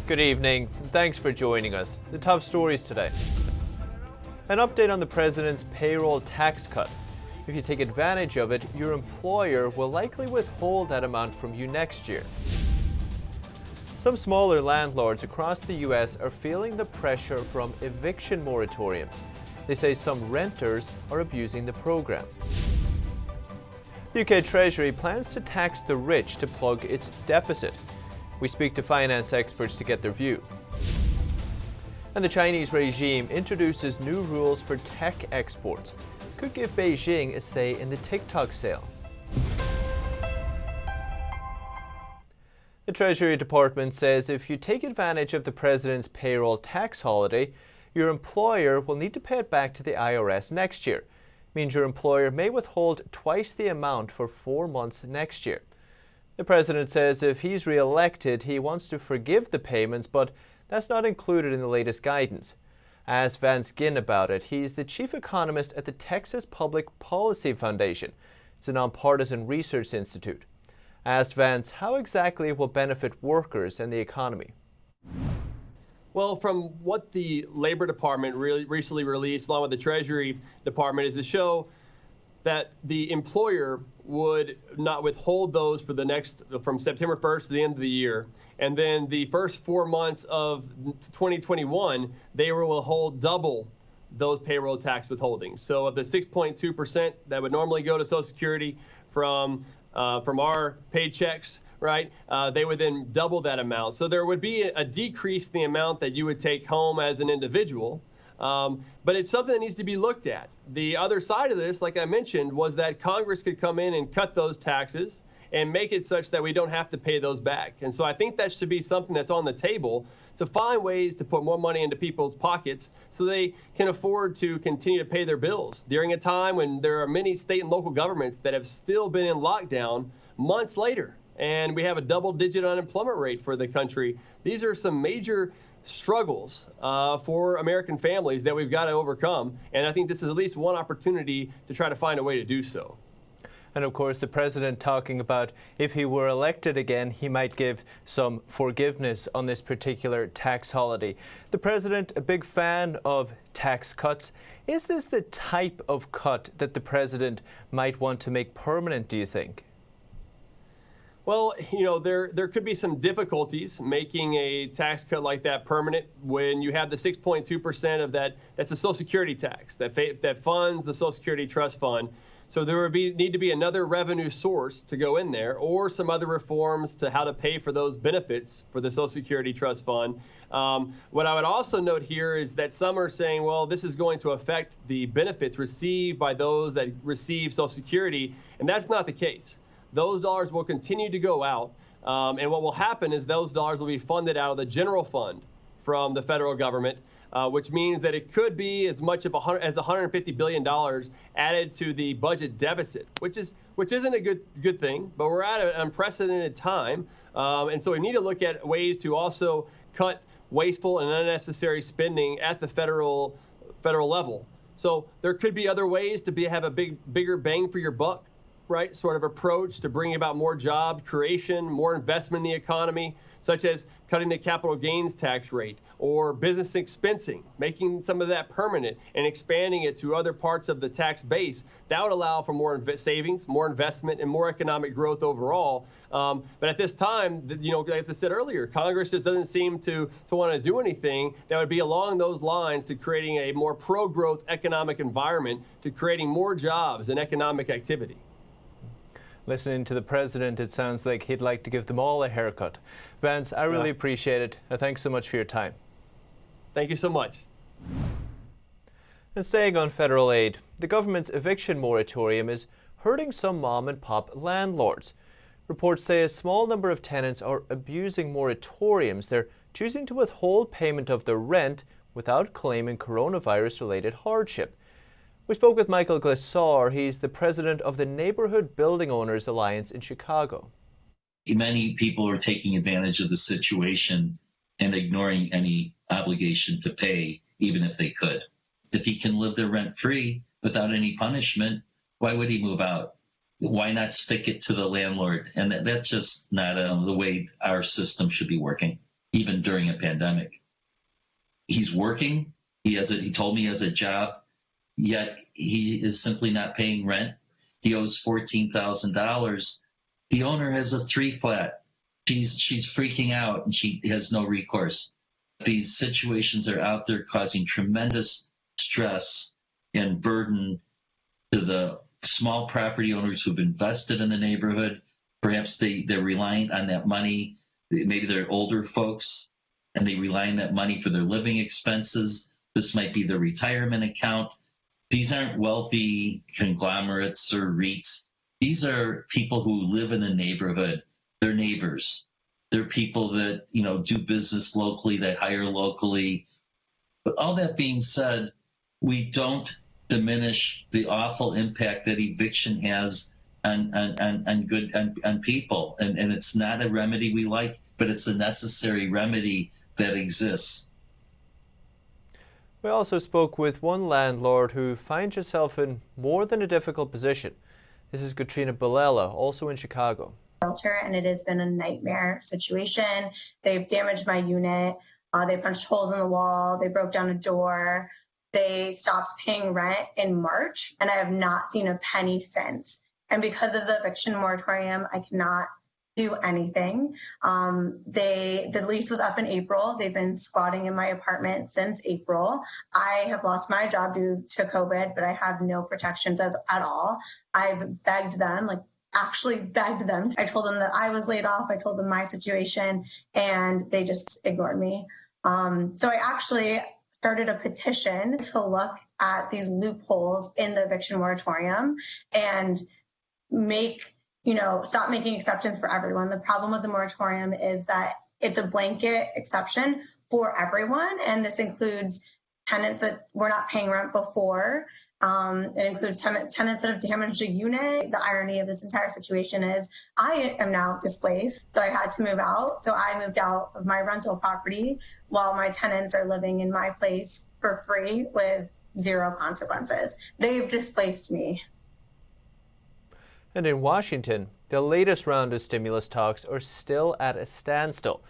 Good evening, and thanks for joining us. The top stories today. An update on the president's payroll tax cut. If you take advantage of it, your employer will likely withhold that amount from you next year. Some smaller landlords across the U.S. are feeling the pressure from eviction moratoriums. They say some renters are abusing the program. The UK Treasury plans to tax the rich to plug its deficit. We speak to finance experts to get their view. And the Chinese regime introduces new rules for tech exports. Could give Beijing a say in the TikTok sale. The Treasury Department says if you take advantage of the president's payroll tax holiday, your employer will need to pay it back to the IRS next year. Means your employer may withhold twice the amount for 4 months next year. The president says if he's re-elected, he wants to forgive the payments, but that's not included in the latest guidance. Ask Vance Ginn about it. He's the chief economist at the Texas Public Policy Foundation. It's a nonpartisan research institute. Asked Vance how exactly it will benefit workers and the economy. Well, from what the Labor Department recently released, along with the Treasury Department, is to show that the employer would not withhold those for from September 1st to the end of the year. And then the first 4 months of 2021, they will withhold double those payroll tax withholdings. So of the 6.2% that would normally go to Social Security from our paychecks, right, they would then double that amount. So there would be a decrease in the amount that you would take home as an individual. But it's something that needs to be looked at. The other side of this, like I mentioned, was that Congress could come in and cut those taxes and make it such that we don't have to pay those back. And so I think that should be something that's on the table to find ways to put more money into people's pockets so they can afford to continue to pay their bills during a time when there are many state and local governments that have still been in lockdown months later. And we have a double-digit unemployment rate for the country. These are some major struggles for American families that we've got to overcome. And I think this is at least one opportunity to try to find a way to do so. And of course, the president talking about if he were elected again, he might give some forgiveness on this particular tax holiday. The president, a big fan of tax cuts. Is this the type of cut that the president might want to make permanent, do you think? Well, you know, there could be some difficulties making a tax cut like that permanent when you have the 6.2% of that. That's a Social Security tax that funds the Social Security Trust Fund. So there would need to be another revenue source to go in there, or some other reforms to how to pay for those benefits for the Social Security Trust Fund. What I would also note here is that some are saying, well, this is going to affect the benefits received by those that receive Social Security, and that's not the case. Those dollars will continue to go out, and what will happen is those dollars will be funded out of the general fund from the federal government, which means that it could be as much as $150 billion added to the budget deficit, which isn't a good thing, but we're at an unprecedented time, and so we need to look at ways to also cut wasteful and unnecessary spending at the federal level. So there could be other ways to have a bigger bang for your buck, right, sort of approach to bring about more job creation, more investment in the economy, such as cutting the capital gains tax rate or business expensing, making some of that permanent and expanding it to other parts of the tax base. That would allow for more savings, more investment, and more economic growth overall. But at this time, you know, as I said earlier, Congress just doesn't seem to want to do anything that would be along those lines to creating a more pro-growth economic environment, to creating more jobs and economic activity. Listening to the president, it sounds like he'd like to give them all a haircut. Vance, I really appreciate it. Thanks so much for your time. Thank you so much. And staying on federal aid, the government's eviction moratorium is hurting some mom and pop landlords. Reports say a small number of tenants are abusing moratoriums. They're choosing to withhold payment of their rent without claiming coronavirus-related hardship. We spoke with Michael Glissar. He's the president of the Neighborhood Building Owners Alliance in Chicago. Many people are taking advantage of the situation and ignoring any obligation to pay, even if they could. If he can live there rent-free without any punishment, why would he move out? Why not stick it to the landlord? And that's just not the way our system should be working. even during a pandemic. He's working. He told me he has a job, yet he is simply not paying rent. He owes $14,000. The owner has a 3-flat. She's freaking out and she has no recourse. These situations are out there causing tremendous stress and burden to the small property owners who've invested in the neighborhood. Perhaps they're relying on that money. Maybe they're older folks and they rely on that money for their living expenses. This might be their retirement account. These aren't wealthy conglomerates or REITs. These are people who live in the neighborhood. They're neighbors. They're people that, do business locally, that hire locally. But all that being said, we don't diminish the awful impact that eviction has on people. And it's not a remedy we like, but it's a necessary remedy that exists. We also spoke with one landlord who finds herself in more than a difficult position. This is Katrina Bilella, also in Chicago. And it has been a nightmare situation. They've damaged my unit. They punched holes in the wall. They broke down a door. They stopped paying rent in March, and I have not seen a penny since. And because of the eviction moratorium, I cannot do anything. The lease was up in April. They've been squatting in my apartment since April. I have lost my job due to COVID, but I have no protections at all. I've begged them, actually begged them. I told them that I was laid off. I told them my situation, and they just ignored me. So I actually started a petition to look at these loopholes in the eviction moratorium and stop making exceptions for everyone. The problem with the moratorium is that it's a blanket exception for everyone, and this includes tenants that were not paying rent before. It includes tenants that have damaged a unit. The irony of this entire situation is I am now displaced, so I had to move out. So I moved out of my rental property while my tenants are living in my place for free with zero consequences. They've displaced me. And in Washington, the latest round of stimulus talks are still at a standstill.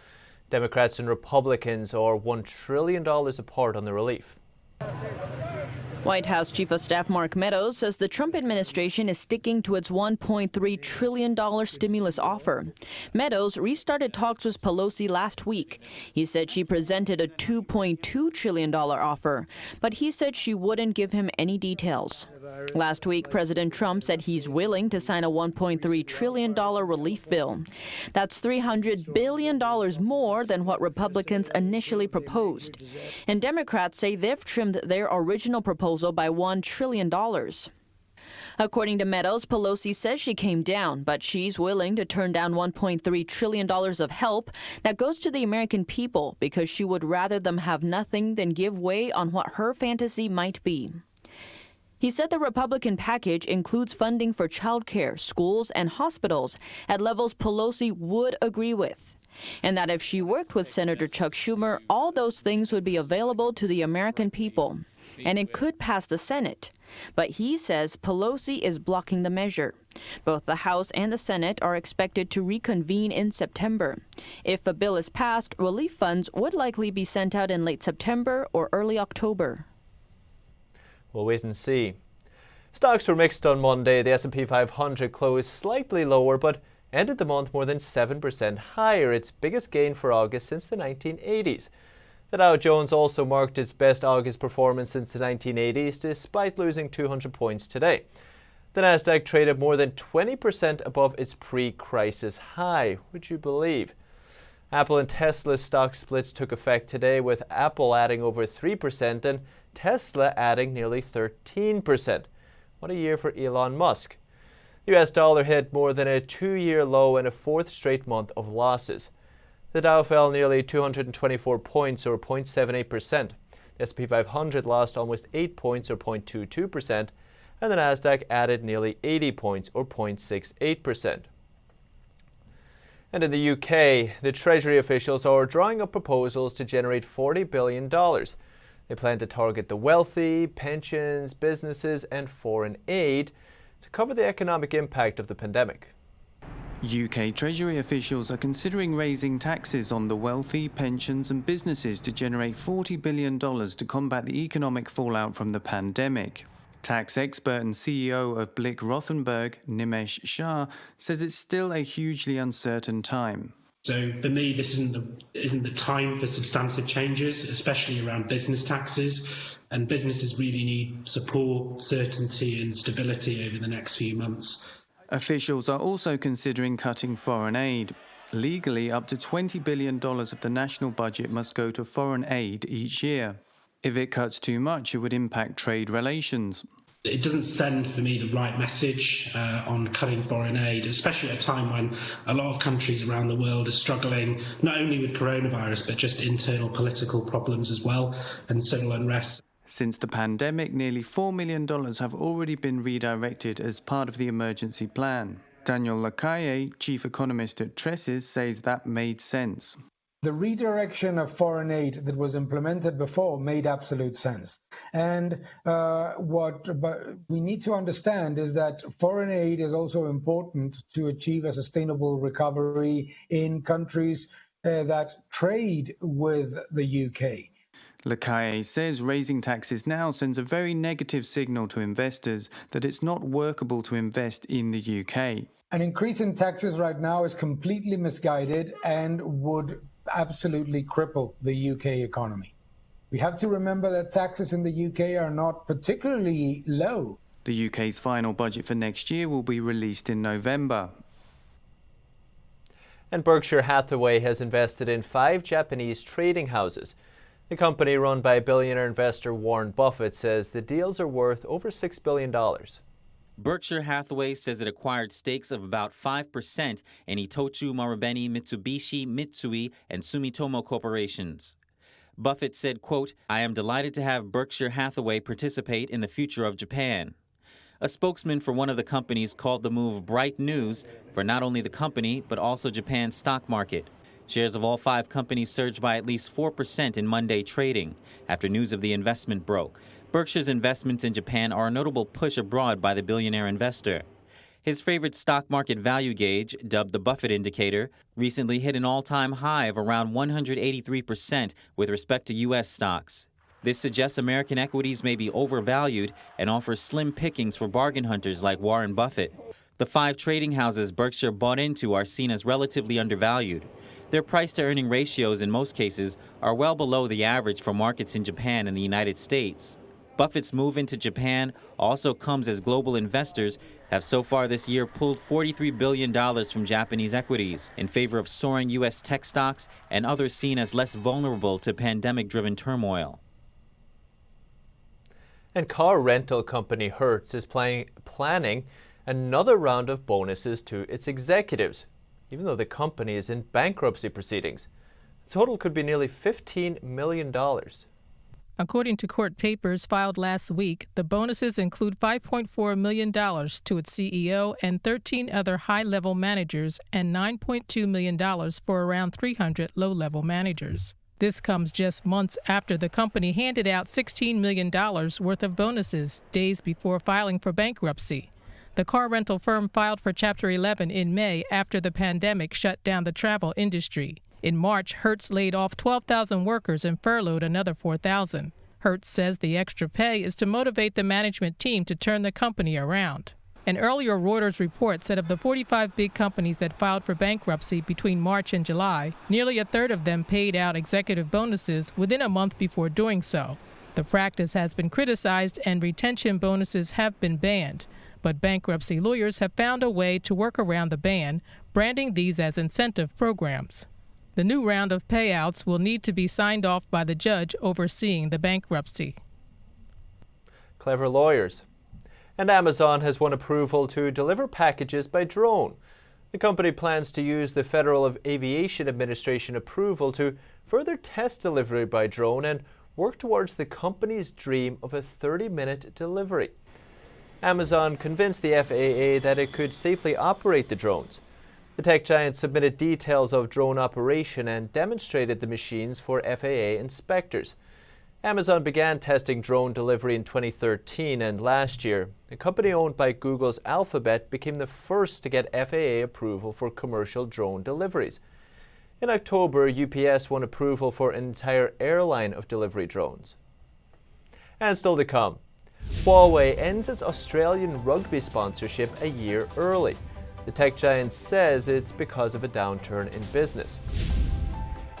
Democrats and Republicans are $1 trillion apart on the relief. White House Chief of Staff Mark Meadows says the Trump administration is sticking to its $1.3 trillion stimulus offer. Meadows restarted talks with Pelosi last week. He said she presented a $2.2 trillion offer, but he said she wouldn't give him any details. Last week, President Trump said he's willing to sign a $1.3 trillion relief bill. That's $300 billion more than what Republicans initially proposed. And Democrats say they've trimmed their original proposal by $1 trillion. According to Meadows, Pelosi says she came down, but she's willing to turn down $1.3 trillion of help that goes to the American people because she would rather them have nothing than give way on what her fantasy might be. He said the Republican package includes funding for childcare, schools, and hospitals at levels Pelosi would agree with, and that if she worked with Senator Chuck Schumer, all those things would be available to the American people, and it could pass the Senate. But he says Pelosi is blocking the measure. Both the House and the Senate are expected to reconvene in September. If a bill is passed, relief funds would likely be sent out in late September or early October. We'll wait and see. Stocks were mixed on Monday. The S&P 500 closed slightly lower, but ended the month more than 7% higher, its biggest gain for August since the 1980s. The Dow Jones also marked its best August performance since the 1980s, despite losing 200 points today. The Nasdaq traded more than 20% above its pre-crisis high, would you believe? Apple and Tesla's stock splits took effect today, with Apple adding over 3% and Tesla adding nearly 13%. What a year for Elon Musk. The US dollar hit more than a 2-year low and a fourth straight month of losses. The Dow fell nearly 224 points, or 0.78%. The S&P 500 lost almost 8 points, or 0.22%, and the Nasdaq added nearly 80 points, or 0.68%. And in the UK, the Treasury officials are drawing up proposals to generate $40 billion. They plan to target the wealthy, pensions, businesses, and foreign aid to cover the economic impact of the pandemic. UK Treasury officials are considering raising taxes on the wealthy, pensions and businesses to generate $40 billion to combat the economic fallout from the pandemic. Tax expert and CEO of Blick Rothenberg, Nimesh Shah, says it's still a hugely uncertain time. So for me, this isn't the time for substantive changes, especially around business taxes. And businesses really need support, certainty and stability over the next few months. Officials are also considering cutting foreign aid. Legally, up to $20 billion of the national budget must go to foreign aid each year. If it cuts too much, it would impact trade relations. It doesn't send, for me, the right message on cutting foreign aid, especially at a time when a lot of countries around the world are struggling not only with coronavirus, but just internal political problems as well and civil unrest. Since the pandemic, nearly $4 million have already been redirected as part of the emergency plan. Daniel Lacaille, chief economist at Tresses, says that made sense. The redirection of foreign aid that was implemented before made absolute sense. And what we need to understand is that foreign aid is also important to achieve a sustainable recovery in countries that trade with the UK. Lacaille says raising taxes now sends a very negative signal to investors that it's not workable to invest in the UK. An increase in taxes right now is completely misguided and would absolutely cripple the UK economy. We have to remember that taxes in the UK are not particularly low. The UK's final budget for next year will be released in November. And Berkshire Hathaway has invested in 5 Japanese trading houses. The company, run by billionaire investor Warren Buffett, says the deals are worth over $6 billion. Berkshire Hathaway says it acquired stakes of about 5% in Itochu Marubeni, Mitsubishi, Mitsui, and Sumitomo corporations. Buffett said, quote, "I am delighted to have Berkshire Hathaway participate in the future of Japan." A spokesman for one of the companies called the move bright news for not only the company, but also Japan's stock market. Shares of all 5 companies surged by at least 4% in Monday trading after news of the investment broke. Berkshire's investments in Japan are a notable push abroad by the billionaire investor. His favorite stock market value gauge, dubbed the Buffett indicator, recently hit an all-time high of around 183% with respect to U.S. stocks. This suggests American equities may be overvalued and offers slim pickings for bargain hunters like Warren Buffett. The 5 trading houses Berkshire bought into are seen as relatively undervalued. Their price-to-earning ratios in most cases are well below the average for markets in Japan and the United States. Buffett's move into Japan also comes as global investors have so far this year pulled $43 billion from Japanese equities in favor of soaring U.S. tech stocks and others seen as less vulnerable to pandemic-driven turmoil. And car rental company Hertz is planning another round of bonuses to its executives, even though the company is in bankruptcy proceedings. The total could be nearly $15 million. According to court papers filed last week, the bonuses include $5.4 million to its CEO and 13 other high-level managers and $9.2 million for around 300 low-level managers. This comes just months after the company handed out $16 million worth of bonuses days before filing for bankruptcy. The car rental firm filed for Chapter 11 in May after the pandemic shut down the travel industry. In March, Hertz laid off 12,000 workers and furloughed another 4,000. Hertz says the extra pay is to motivate the management team to turn the company around. An earlier Reuters report said of the 45 big companies that filed for bankruptcy between March and July, nearly a third of them paid out executive bonuses within a month before doing so. The practice has been criticized and retention bonuses have been banned. But bankruptcy lawyers have found a way to work around the ban, branding these as incentive programs. The new round of payouts will need to be signed off by the judge overseeing the bankruptcy. Clever lawyers. And Amazon has won approval to deliver packages by drone. The company plans to use the Federal Aviation Administration approval to further test delivery by drone and work towards the company's dream of a 30-minute delivery. Amazon convinced the FAA that it could safely operate the drones. The tech giant submitted details of drone operation and demonstrated the machines for FAA inspectors. Amazon began testing drone delivery in 2013, and last year, a company owned by Google's Alphabet became the first to get FAA approval for commercial drone deliveries. In October, UPS won approval for an entire airline of delivery drones. And still to come, Huawei ends its Australian rugby sponsorship a year early. The tech giant says it's because of a downturn in business.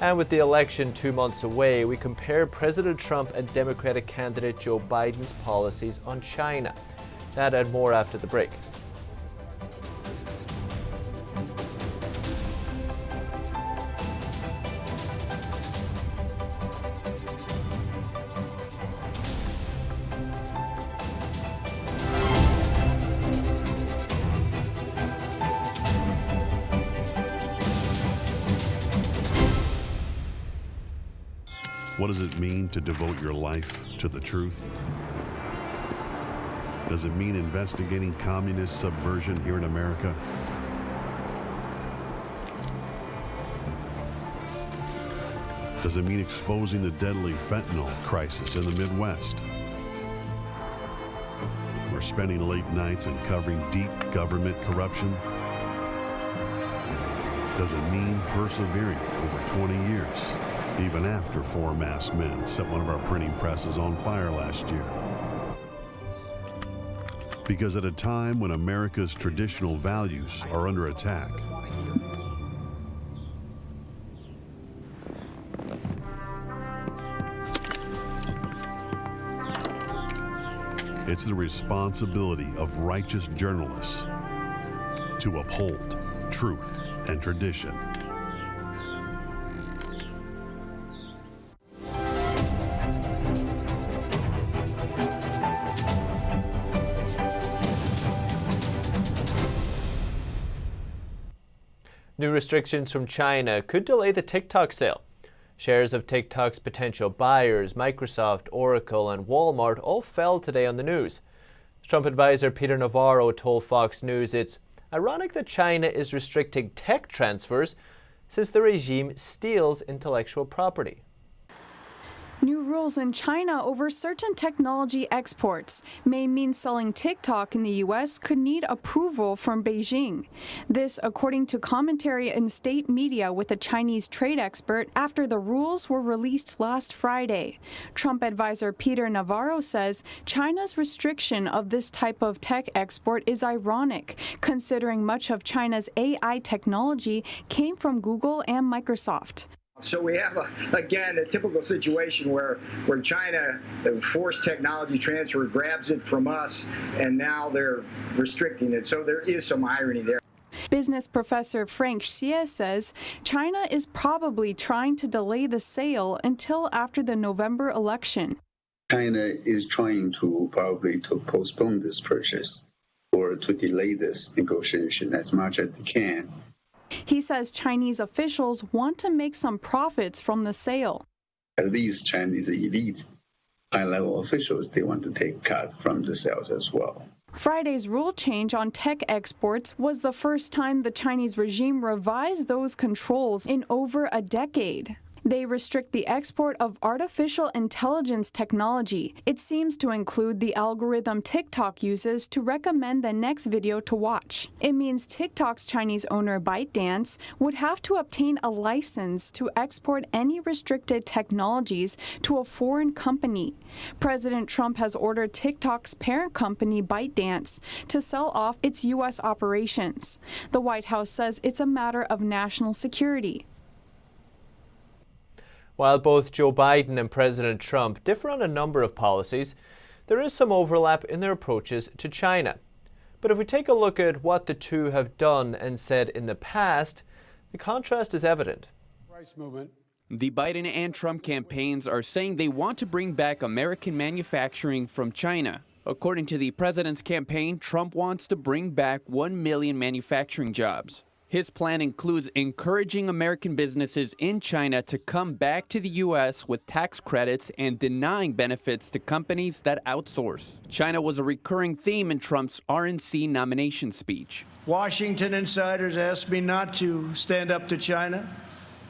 And with the election 2 months away, we compare President Trump and Democratic candidate Joe Biden's policies on China. That and more after the break. What does it mean to devote your life to the truth? Does it mean investigating communist subversion here in America? Does it mean exposing the deadly fentanyl crisis in the Midwest? Or spending late nights and covering deep government corruption? Does it mean persevering over 20 years? Even after 4 masked men set one of our printing presses on fire last year. Because at a time when America's traditional values are under attack, it's the responsibility of righteous journalists to uphold truth and tradition. New restrictions from China could delay the TikTok sale. Shares of TikTok's potential buyers, Microsoft, Oracle, and Walmart all fell today on the news. Trump advisor Peter Navarro told Fox News it's ironic that China is restricting tech transfers since the regime steals intellectual property. New rules in China over certain technology exports may mean selling TikTok in the U.S. could need approval from Beijing. This, according to commentary in state media with a Chinese trade expert after the rules were released last Friday. Trump advisor Peter Navarro says China's restriction of this type of tech export is ironic, considering much of China's AI technology came from Google and Microsoft. So we have, again, a typical situation where China, the forced technology transfer, grabs it from us, and now they're restricting it. So there is some irony there. Business professor Frank Xie says China is probably trying to delay the sale until after the November election. China is trying to postpone this purchase or to delay this negotiation as much as they can. He says Chinese officials want to make some profits from the sale. At least Chinese elite, high-level officials, they want to take a cut from the sales as well. Friday's rule change on tech exports was the first time the Chinese regime revised those controls in over a decade. They restrict the export of artificial intelligence technology. It seems to include the algorithm TikTok uses to recommend the next video to watch. It means TikTok's Chinese owner ByteDance would have to obtain a license to export any restricted technologies to a foreign company. President Trump has ordered TikTok's parent company ByteDance to sell off its U.S. operations. The White House says it's a matter of national security. While both Joe Biden and President Trump differ on a number of policies, there is some overlap in their approaches to China. But if we take a look at what the two have done and said in the past, the contrast is evident. The Biden and Trump campaigns are saying they want to bring back American manufacturing from China. According to the president's campaign, Trump wants to bring back 1 million manufacturing jobs. His plan includes encouraging American businesses in China to come back to the U.S. with tax credits and denying benefits to companies that outsource. China was a recurring theme in Trump's RNC nomination speech. Washington insiders asked me not to stand up to China.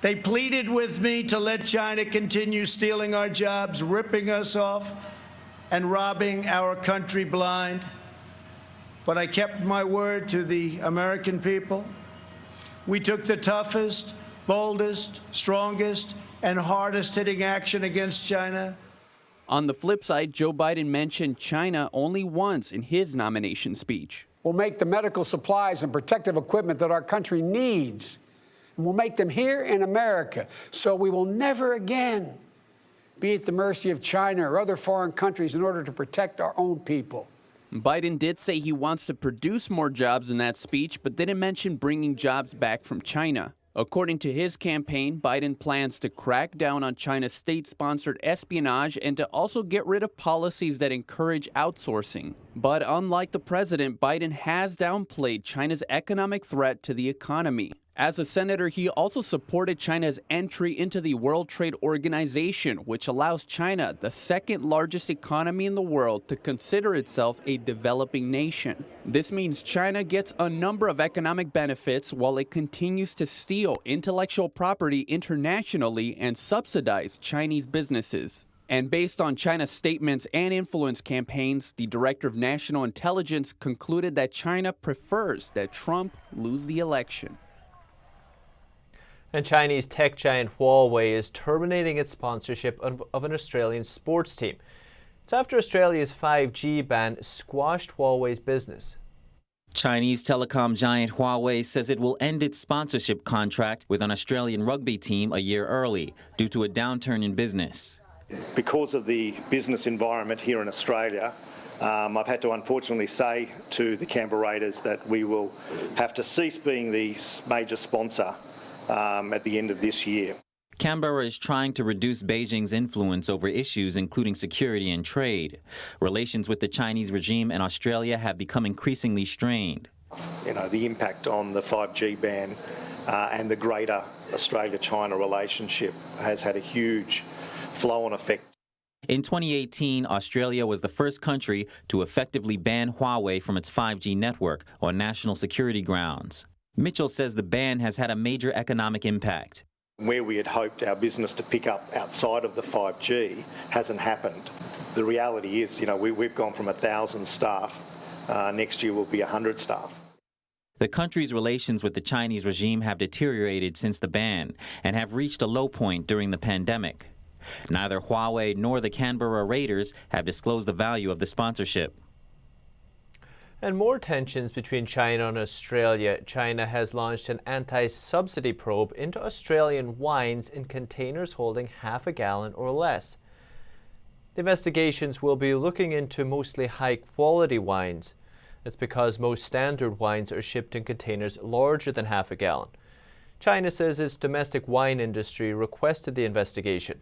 They pleaded with me to let China continue stealing our jobs, ripping us off, and robbing our country blind. But I kept my word to the American people. We took the toughest, boldest, strongest, and hardest hitting action against China. On the flip side, Joe Biden mentioned China only once in his nomination speech. We'll make the medical supplies and protective equipment that our country needs. And we'll make them here in America, so we will never again be at the mercy of China or other foreign countries in order to protect our own people. Biden did say he wants to produce more jobs in that speech, but didn't mention bringing jobs back from China. According to his campaign, Biden plans to crack down on China's state-sponsored espionage and to also get rid of policies that encourage outsourcing. But unlike the president, Biden has downplayed China's economic threat to the economy. As a senator, he also supported China's entry into the World Trade Organization, which allows China, the second largest economy in the world, to consider itself a developing nation. This means China gets a number of economic benefits while it continues to steal intellectual property internationally and subsidize Chinese businesses. And based on China's statements and influence campaigns, the Director of National Intelligence concluded that China prefers that Trump lose the election. And Chinese tech giant Huawei is terminating its sponsorship of an Australian sports team. It's after Australia's 5G ban squashed Huawei's business. Chinese telecom giant Huawei says it will end its sponsorship contract with an Australian rugby team a year early due to a downturn in business. Because of the business environment here in Australia, I've had to unfortunately say to the Canberra Raiders that we will have to cease being the major sponsor at the end of this year. Canberra is trying to reduce Beijing's influence over issues including security and trade. Relations with the Chinese regime and Australia have become increasingly strained. You know, the impact on the 5G ban and the greater Australia-China relationship has had a huge flow-on effect. In 2018, Australia was the first country to effectively ban Huawei from its 5G network on national security grounds. Mitchell says the ban has had a major economic impact. Where we had hoped our business to pick up outside of the 5G hasn't happened. The reality is, you know, we've gone from 1,000 staff. Next year will be 100 staff. The country's relations with the Chinese regime have deteriorated since the ban and have reached a low point during the pandemic. Neither Huawei nor the Canberra Raiders have disclosed the value of the sponsorship. And more tensions between China and Australia. China has launched an anti-subsidy probe into Australian wines in containers holding half a gallon or less. The investigations will be looking into mostly high-quality wines. That's because most standard wines are shipped in containers larger than half a gallon. China says its domestic wine industry requested the investigation.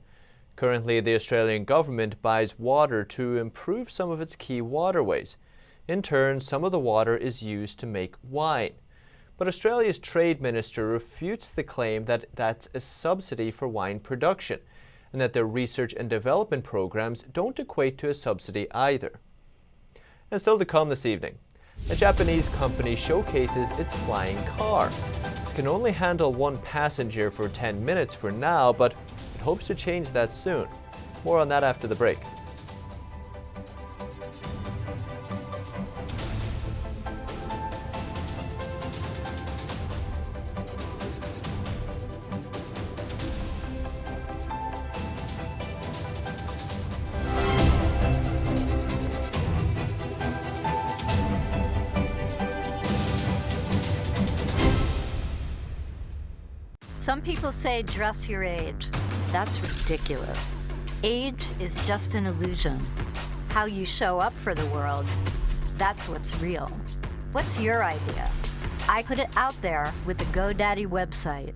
Currently, the Australian government buys water to improve some of its key waterways. In turn, some of the water is used to make wine. But Australia's trade minister refutes the claim that that's a subsidy for wine production, and that their research and development programs don't equate to a subsidy either. And still to come this evening, a Japanese company showcases its flying car. It can only handle one passenger for 10 minutes for now, but it hopes to change that soon. More on that after the break. Some people say dress your age. That's ridiculous. Age is just an illusion. How you show up for the world, that's what's real. What's your idea? I put it out there with the GoDaddy website.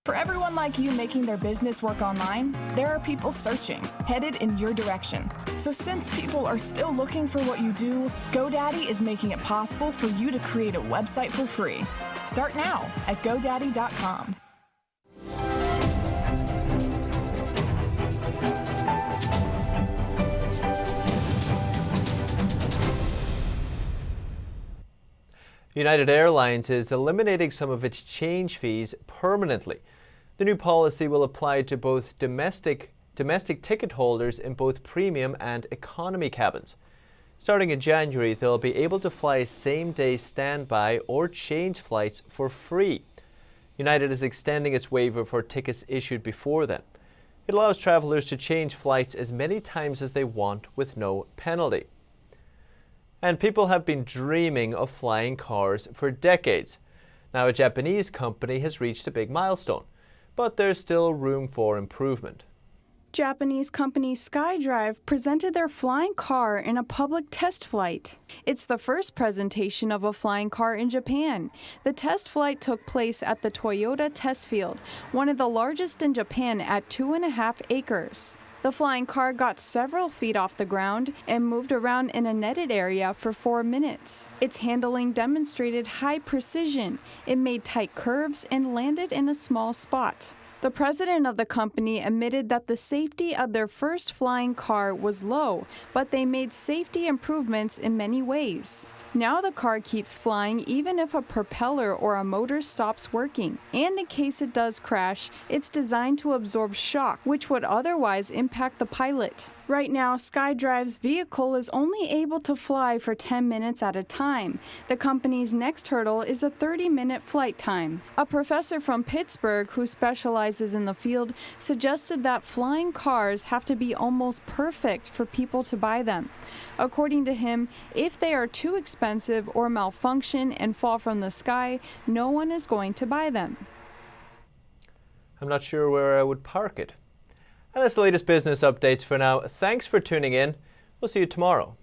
For everyone like you making their business work online, there are people searching, headed in your direction. So since people are still looking for what you do, GoDaddy is making it possible for you to create a website for free. Start now at GoDaddy.com. United Airlines is eliminating some of its change fees permanently. The new policy will apply to both domestic ticket holders in both premium and economy cabins. Starting in January, they'll be able to fly same-day standby or change flights for free. United is extending its waiver for tickets issued before then. It allows travelers to change flights as many times as they want with no penalty. And people have been dreaming of flying cars for decades. Now a Japanese company has reached a big milestone, but there's still room for improvement. Japanese company SkyDrive presented their flying car in a public test flight. It's the first presentation of a flying car in Japan. The test flight took place at the Toyota test field, one of the largest in Japan at 2.5 acres. The flying car got several feet off the ground and moved around in a netted area for 4 minutes. Its handling demonstrated high precision. It made tight curves and landed in a small spot. The president of the company admitted that the safety of their first flying car was low, but they made safety improvements in many ways. Now the car keeps flying even if a propeller or a motor stops working. And in case it does crash, it's designed to absorb shock, which would otherwise impact the pilot. Right now, SkyDrive's vehicle is only able to fly for 10 minutes at a time. The company's next hurdle is a 30-minute flight time. A professor from Pittsburgh who specializes in the field suggested that flying cars have to be almost perfect for people to buy them. According to him, if they are too expensive or malfunction and fall from the sky, no one is going to buy them. I'm not sure where I would park it. And that's the latest business updates for now. Thanks for tuning in. We'll see you tomorrow.